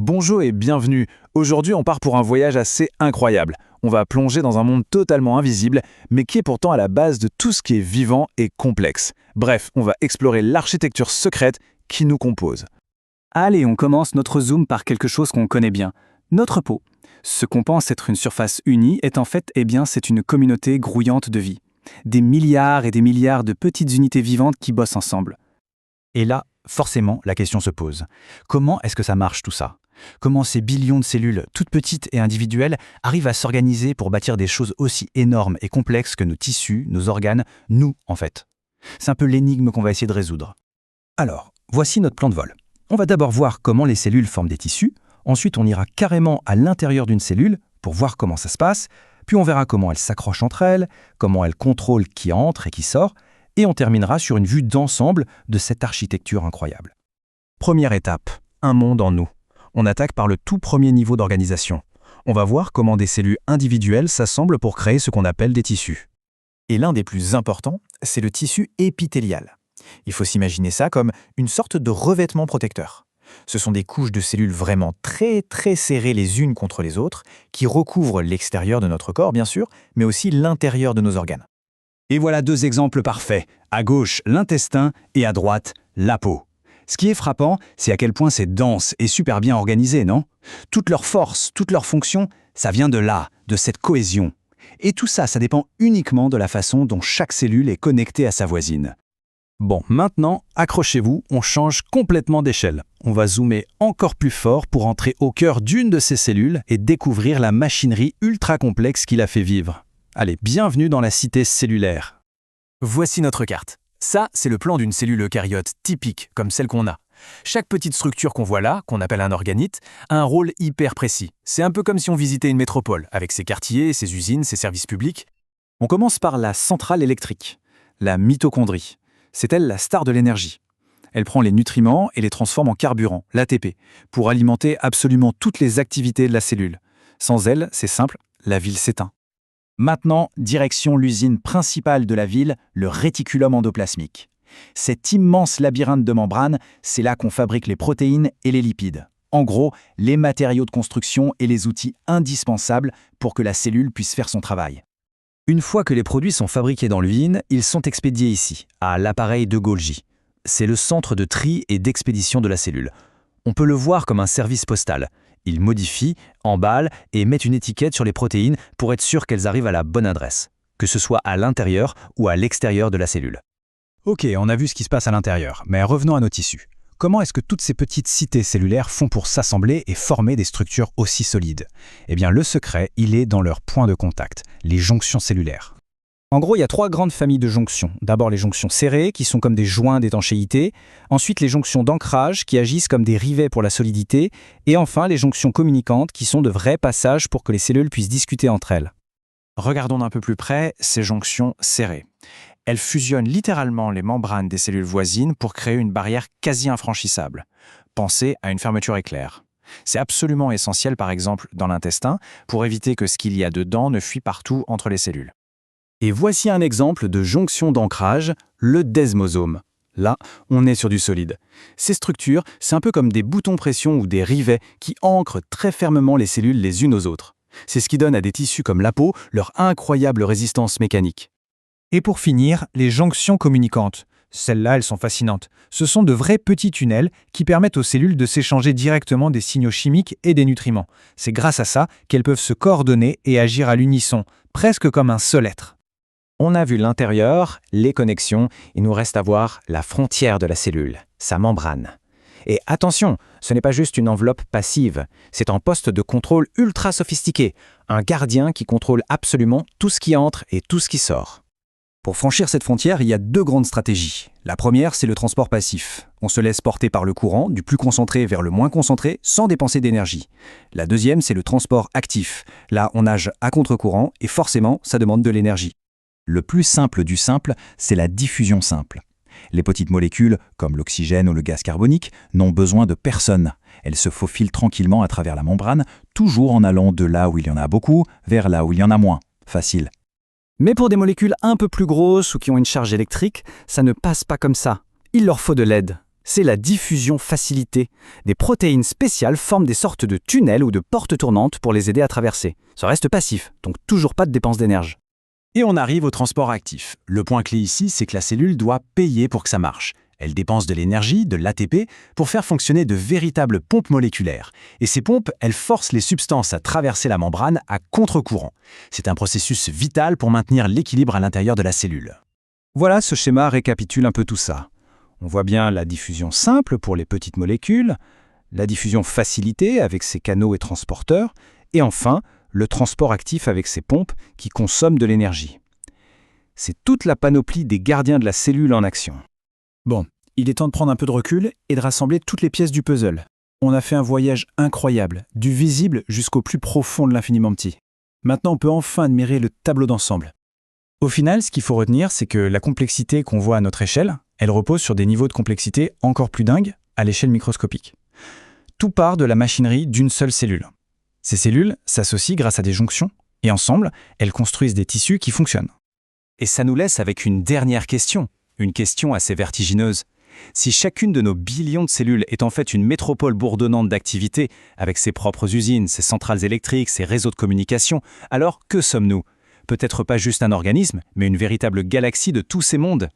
Bonjour et bienvenue. Aujourd'hui, on part pour un voyage assez incroyable. On va plonger dans un monde totalement invisible, mais qui est pourtant à la base de tout ce qui est vivant et complexe. Bref, on va explorer l'architecture secrète qui nous compose. Allez, on commence notre zoom par quelque chose qu'on connaît bien, notre peau. Ce qu'on pense être une surface unie est en fait, c'est une communauté grouillante de vie. Des milliards et des milliards de petites unités vivantes qui bossent ensemble. Et là, forcément, la question se pose. Comment est-ce que ça marche tout ça ? Comment ces billions de cellules, toutes petites et individuelles, arrivent à s'organiser pour bâtir des choses aussi énormes et complexes que nos tissus, nos organes, nous, en fait ? C'est un peu l'énigme qu'on va essayer de résoudre. Alors, voici notre plan de vol. On va d'abord voir comment les cellules forment des tissus, ensuite on ira carrément à l'intérieur d'une cellule pour voir comment ça se passe, puis on verra comment elles s'accrochent entre elles, comment elles contrôlent qui entre et qui sort, et on terminera sur une vue d'ensemble de cette architecture incroyable. Première étape, un monde en nous. On attaque par le tout premier niveau d'organisation. On va voir comment des cellules individuelles s'assemblent pour créer ce qu'on appelle des tissus. Et l'un des plus importants, c'est le tissu épithélial. Il faut s'imaginer ça comme une sorte de revêtement protecteur. Ce sont des couches de cellules vraiment très serrées les unes contre les autres, qui recouvrent l'extérieur de notre corps bien sûr, mais aussi l'intérieur de nos organes. Et voilà deux exemples parfaits. À gauche, l'intestin et à droite, la peau. Ce qui est frappant, c'est à quel point c'est dense et super bien organisé, non ? Toute leur force, toute leur fonction, ça vient de là, de cette cohésion. Et tout ça, ça dépend uniquement de la façon dont chaque cellule est connectée à sa voisine. Bon, maintenant, accrochez-vous, on change complètement d'échelle. On va zoomer encore plus fort pour entrer au cœur d'une de ces cellules et découvrir la machinerie ultra complexe qui la fait vivre. Allez, bienvenue dans la cité cellulaire. Voici notre carte. Ça, c'est le plan d'une cellule eucaryote typique, comme celle qu'on a. Chaque petite structure qu'on voit là, qu'on appelle un organite, a un rôle hyper précis. C'est un peu comme si on visitait une métropole, avec ses quartiers, ses usines, ses services publics. On commence par la centrale électrique, la mitochondrie. C'est elle la star de l'énergie. Elle prend les nutriments et les transforme en carburant, l'ATP, pour alimenter absolument toutes les activités de la cellule. Sans elle, c'est simple, la ville s'éteint. Maintenant, direction l'usine principale de la ville, le réticulum endoplasmique. Cet immense labyrinthe de membranes, c'est là qu'on fabrique les protéines et les lipides. En gros, les matériaux de construction et les outils indispensables pour que la cellule puisse faire son travail. Une fois que les produits sont fabriqués dans l'usine, ils sont expédiés ici, à l'appareil de Golgi. C'est le centre de tri et d'expédition de la cellule. On peut le voir comme un service postal. Il modifie, emballe et met une étiquette sur les protéines pour être sûr qu'elles arrivent à la bonne adresse, que ce soit à l'intérieur ou à l'extérieur de la cellule. Ok, on a vu ce qui se passe à l'intérieur, mais revenons à nos tissus. Comment est-ce que toutes ces petites cités cellulaires font pour s'assembler et former des structures aussi solides ? Eh bien, le secret, il est dans leur point de contact, les jonctions cellulaires. En gros, il y a trois grandes familles de jonctions. D'abord les jonctions serrées, qui sont comme des joints d'étanchéité. Ensuite, les jonctions d'ancrage, qui agissent comme des rivets pour la solidité. Et enfin, les jonctions communicantes, qui sont de vrais passages pour que les cellules puissent discuter entre elles. Regardons d'un peu plus près ces jonctions serrées. Elles fusionnent littéralement les membranes des cellules voisines pour créer une barrière quasi infranchissable. Pensez à une fermeture éclair. C'est absolument essentiel, par exemple, dans l'intestin, pour éviter que ce qu'il y a dedans ne fuit partout entre les cellules. Et voici un exemple de jonction d'ancrage, le desmosome. Là, on est sur du solide. Ces structures, c'est un peu comme des boutons pression ou des rivets qui ancrent très fermement les cellules les unes aux autres. C'est ce qui donne à des tissus comme la peau leur incroyable résistance mécanique. Et pour finir, les jonctions communicantes. Celles-là, elles sont fascinantes. Ce sont de vrais petits tunnels qui permettent aux cellules de s'échanger directement des signaux chimiques et des nutriments. C'est grâce à ça qu'elles peuvent se coordonner et agir à l'unisson, presque comme un seul être. On a vu l'intérieur, les connexions, il nous reste à voir la frontière de la cellule, sa membrane. Et attention, ce n'est pas juste une enveloppe passive, c'est un poste de contrôle ultra sophistiqué, un gardien qui contrôle absolument tout ce qui entre et tout ce qui sort. Pour franchir cette frontière, il y a deux grandes stratégies. La première, c'est le transport passif. On se laisse porter par le courant, du plus concentré vers le moins concentré, sans dépenser d'énergie. La deuxième, c'est le transport actif. Là, on nage à contre-courant et forcément, ça demande de l'énergie. Le plus simple du simple, c'est la diffusion simple. Les petites molécules, comme l'oxygène ou le gaz carbonique, n'ont besoin de personne. Elles se faufilent tranquillement à travers la membrane, toujours en allant de là où il y en a beaucoup vers là où il y en a moins. Facile. Mais pour des molécules un peu plus grosses ou qui ont une charge électrique, ça ne passe pas comme ça. Il leur faut de l'aide. C'est la diffusion facilitée. Des protéines spéciales forment des sortes de tunnels ou de portes tournantes pour les aider à traverser. Ça reste passif, donc toujours pas de dépense d'énergie. Et on arrive au transport actif. Le point clé ici, c'est que la cellule doit payer pour que ça marche. Elle dépense de l'énergie, de l'ATP, pour faire fonctionner de véritables pompes moléculaires. Et ces pompes, elles forcent les substances à traverser la membrane à contre-courant. C'est un processus vital pour maintenir l'équilibre à l'intérieur de la cellule. Voilà, ce schéma récapitule un peu tout ça. On voit bien la diffusion simple pour les petites molécules, la diffusion facilitée avec ses canaux et transporteurs, et enfin, le transport actif avec ses pompes qui consomment de l'énergie. C'est toute la panoplie des gardiens de la cellule en action. Bon, il est temps de prendre un peu de recul et de rassembler toutes les pièces du puzzle. On a fait un voyage incroyable, du visible jusqu'au plus profond de l'infiniment petit. Maintenant, on peut enfin admirer le tableau d'ensemble. Au final, ce qu'il faut retenir, c'est que la complexité qu'on voit à notre échelle, elle repose sur des niveaux de complexité encore plus dingues à l'échelle microscopique. Tout part de la machinerie d'une seule cellule. Ces cellules s'associent grâce à des jonctions, et ensemble, elles construisent des tissus qui fonctionnent. Et ça nous laisse avec une dernière question, une question assez vertigineuse. Si chacune de nos billions de cellules est en fait une métropole bourdonnante d'activités, avec ses propres usines, ses centrales électriques, ses réseaux de communication, alors que sommes-nous ? Peut-être pas juste un organisme, mais une véritable galaxie de tous ces mondes.